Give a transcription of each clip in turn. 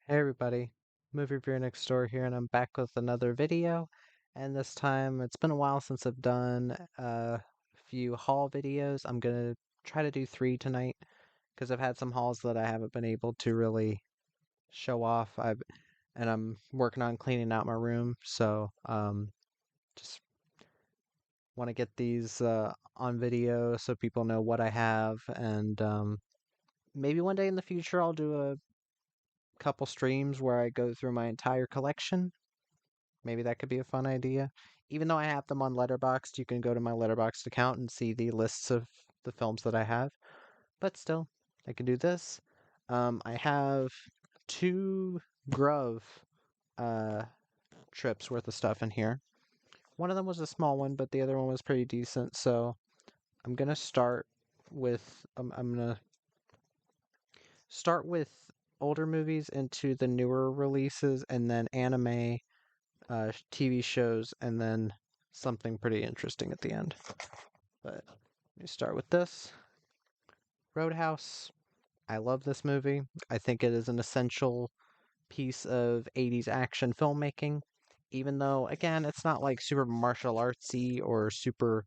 Hey everybody, Movie Reviewer Next Door here, and I'm back with another video. And this time, it's been a while since I've done a few haul videos. I'm gonna try to do three tonight because I've had some hauls that I haven't been able to really show off. And I'm working on cleaning out my room, so just want to get these on video so people know what I have, and maybe one day in the future I'll do a couple streams where I go through my entire collection. Maybe that could be a fun idea. Even though I have them on Letterboxd, you can go to my Letterboxd account and see the lists of the films that I have. But still, I can do this. I have two Gruv uh, trips worth of stuff in here. One of them was a small one, but the other one was pretty decent. So I'm gonna start with I'm gonna start with older movies into the newer releases, and then anime, TV shows, and then something pretty interesting at the end. But let me start with this Roadhouse. I love this movie. I think it is an essential piece of 80s action filmmaking, even though, again, it's not like super martial artsy or super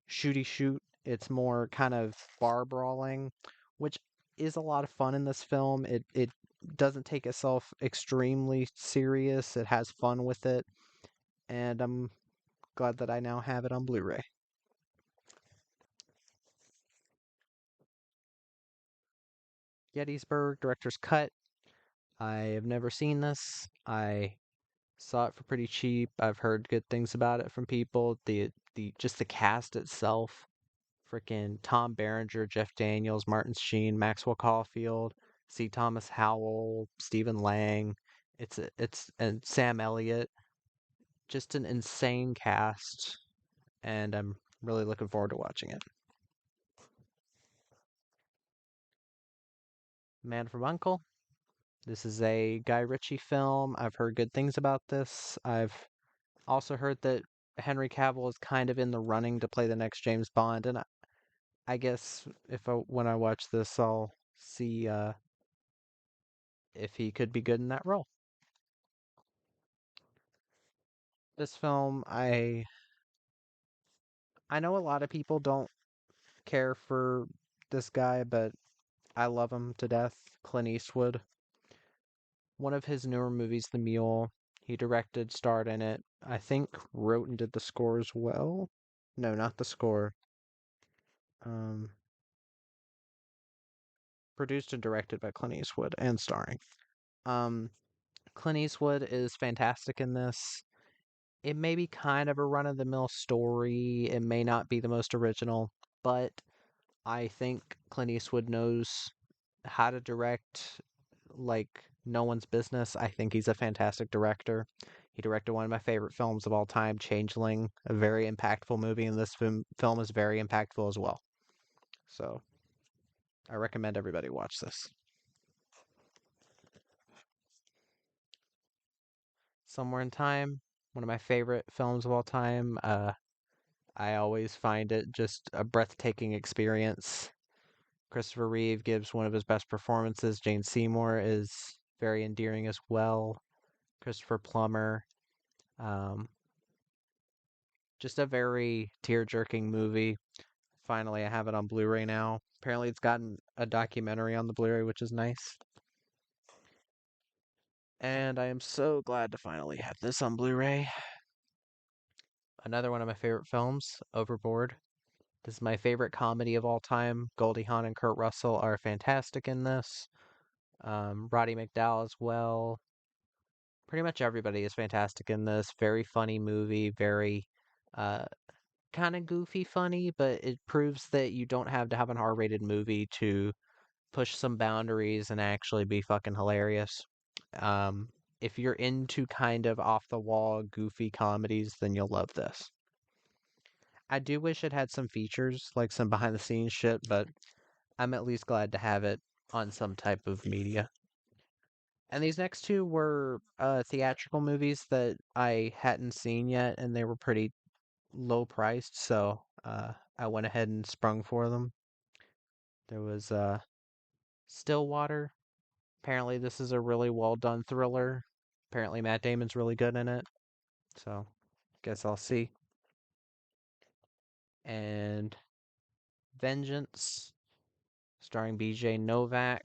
shooty shoot. It's more kind of bar brawling, which is a lot of fun in this film. It doesn't take itself extremely serious. It has fun with it, and I'm glad that I now have it on Blu-ray. Gettysburg Director's Cut. I have never seen this. I saw it for pretty cheap. I've heard good things about it from people. The just the cast itself, freaking Tom Berenger, Jeff Daniels, Martin Sheen, Maxwell Caulfield, C. Thomas Howell, Stephen Lang. It's and Sam Elliott. Just an insane cast, and I'm really looking forward to watching it. Man from Uncle. This is a Guy Ritchie film. I've heard good things about this. I've also heard that Henry Cavill is kind of in the running to play the next James Bond, and I guess when I watch this, I'll see if he could be good in that role. This film, I know a lot of people don't care for this guy, but I love him to death. Clint Eastwood. One of his newer movies, The Mule. He directed, starred in it. I think wrote and did the score as well. No, not the score. Um, Produced and directed by Clint Eastwood and starring. Um, Clint Eastwood is fantastic in this. It may be kind of a run of the mill story. It may not be the most original, but I think Clint Eastwood knows how to direct like no one's business. I think he's a fantastic director. He directed one of my favorite films of all time, Changeling, a very impactful movie, and this film is very impactful as well. So I recommend everybody watch this. Somewhere in Time, one of my favorite films of all time. I always find it just a breathtaking experience. Christopher Reeve gives one of his best performances. Jane Seymour is very endearing as well. Christopher Plummer. Um, just a very tear-jerking movie. Finally, I have it on Blu-ray now. Apparently, it's gotten a documentary on the Blu-ray, which is nice. And I am so glad to finally have this on Blu-ray. Another one of my favorite films, Overboard. This is my favorite comedy of all time. Goldie Hawn and Kurt Russell are fantastic in this. Roddy McDowall as well. Pretty much everybody is fantastic in this. Very funny movie, very uh, kind of goofy funny, but it proves that you don't have to have an R-rated movie to push some boundaries and actually be fucking hilarious. Um, if you're into kind of off the wall, goofy comedies, then you'll love this. I do wish it had some features, like some behind the scenes shit, but I'm at least glad to have it on some type of media. And these next two were theatrical movies that I hadn't seen yet, and they were pretty low priced, so I went ahead and sprung for them. There was Stillwater. Apparently, this is a really well done thriller. Apparently, Matt Damon's really good in it. So, guess I'll see. And Vengeance, starring BJ Novak.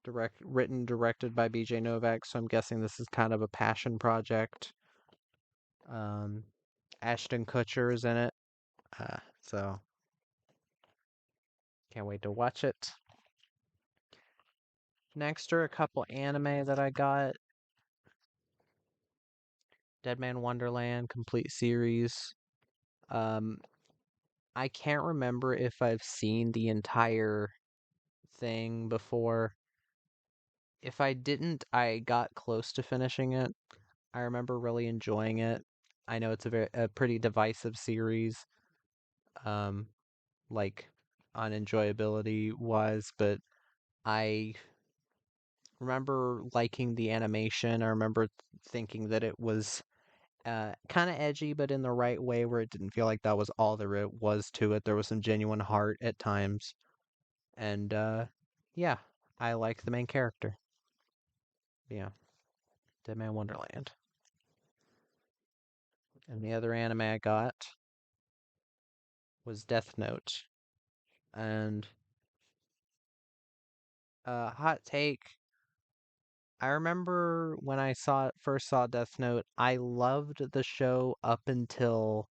Written, directed by BJ Novak. So, I'm guessing this is kind of a passion project. Um, Ashton Kutcher is in it. So, can't wait to watch it. Next are a couple anime that I got. Dead Man Wonderland complete series. Um, I can't remember if I've seen the entire thing before. If I didn't, I got close to finishing it. I remember really enjoying it. I know it's a pretty divisive series, um, like on enjoyability wise, but I remember liking the animation. I remember thinking that it was kind of edgy, but in the right way, where it didn't feel like that was all there was to it. There was some genuine heart at times, and yeah, I like the main character. Yeah, Dead Man Wonderland. And the other anime I got was Death Note, and hot take. I remember when I first saw Death Note, I loved the show up until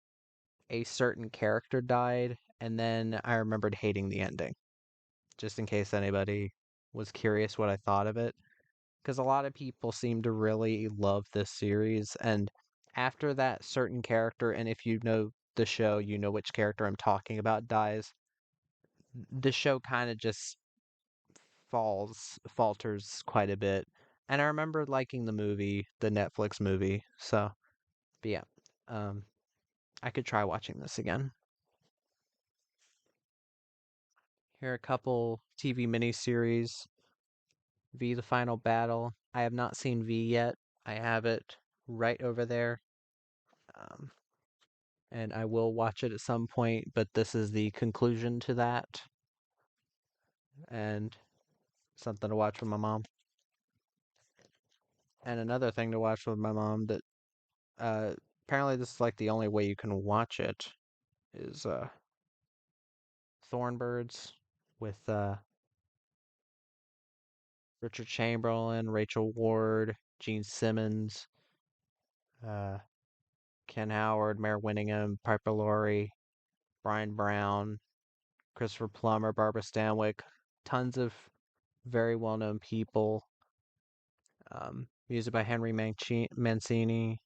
a certain character died, and then I remembered hating the ending. Just in case anybody was curious what I thought of it, because a lot of people seem to really love this series, and after that certain character, and if you know the show, you know which character I'm talking about dies, the show kind of just falters quite a bit. And I remember liking the movie, the Netflix movie. So, but yeah, um, I could try watching this again. Here are a couple TV miniseries. V: The Final Battle. I have not seen V yet. I have it right over there. Um, and I will watch it at some point, but this is the conclusion to that, and something to watch with my mom. And another thing to watch with my mom that uh, apparently this is like the only way you can watch it is Thornbirds with Richard Chamberlain, Rachel Ward, Gene Simmons, uh, Ken Howard, Mare Winningham, Piper Laurie, Brian Brown, Christopher Plummer, Barbara Stanwyck, tons of very well-known people. Music by Henry Mancini.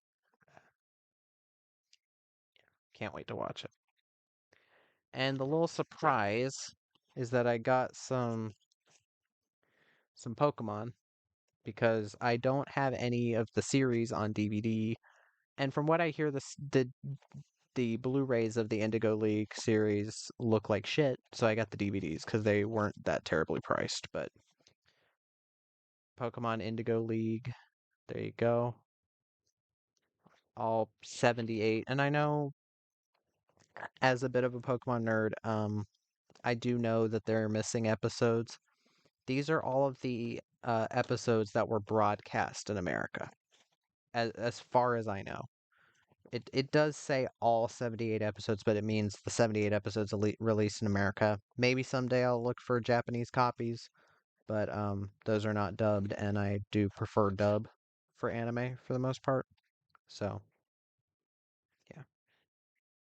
Can't wait to watch it. And the little surprise is that I got some Pokemon because I don't have any of the series on DVD. And from what I hear, the Blu-rays of the Indigo League series look like shit, so I got the DVDs because they weren't that terribly priced. But Pokemon Indigo League, there you go. All 78. And I know as a bit of a Pokemon nerd, I do know that they're missing episodes. These are all of the episodes that were broadcast in America, as far as I know. It does say all 78 episodes, but it means the 78 episodes released in America. Maybe someday I'll look for Japanese copies, but those are not dubbed, and I do prefer dub for anime for the most part. So, yeah.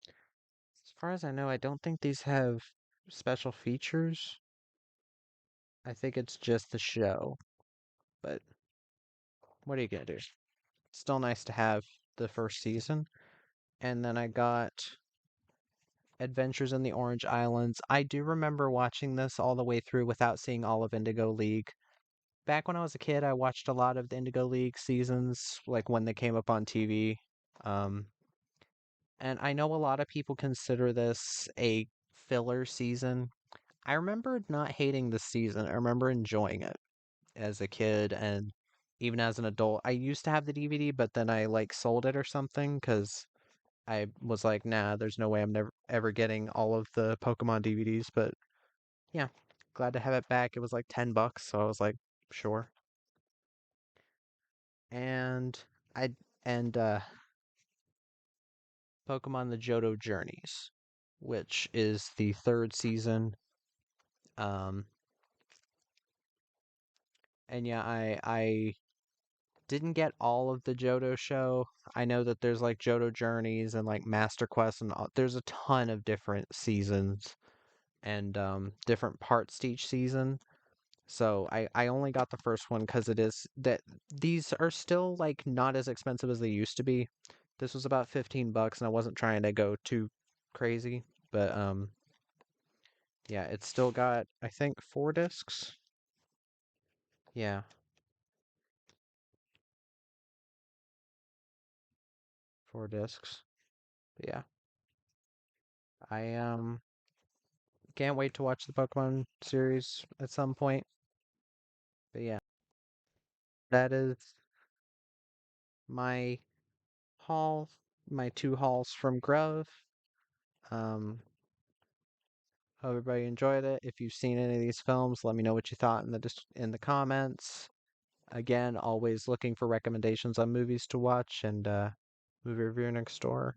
As far as I know, I don't think these have special features. I think it's just the show, but what are you gonna do? Still nice to have the first season. And then I got Adventures in the Orange Islands. I do remember watching this all the way through without seeing all of Indigo League. Back when I was a kid, I watched a lot of the Indigo League seasons, like when they came up on TV. Um, and I know a lot of people consider this a filler season. I remember not hating the season. I remember enjoying it as a kid and even as an adult. I used to have the DVD, but then I like sold it or something because I was like, nah, there's no way I'm never ever getting all of the Pokemon DVDs. But yeah, glad to have it back. It was like $10, so I was like, sure. And I and Pokemon the Johto Journeys, which is the third season. Um, and yeah, I didn't get all of the Johto show. I know that there's like Johto Journeys and like Master Quest and there's a ton of different seasons and different parts to each season. So I only got the first one because it is that these are still like not as expensive as they used to be. This was about 15 bucks and I wasn't trying to go too crazy, but yeah, it's still got I think 4 discs. Yeah, 4 discs. But yeah, I can't wait to watch the Pokemon series at some point. But yeah, that is my haul, my 2 hauls from Gruv. Um, Hope everybody enjoyed it. If you've seen any of these films, let me know what you thought in the comments. Again, always looking for recommendations on movies to watch and movie review next door.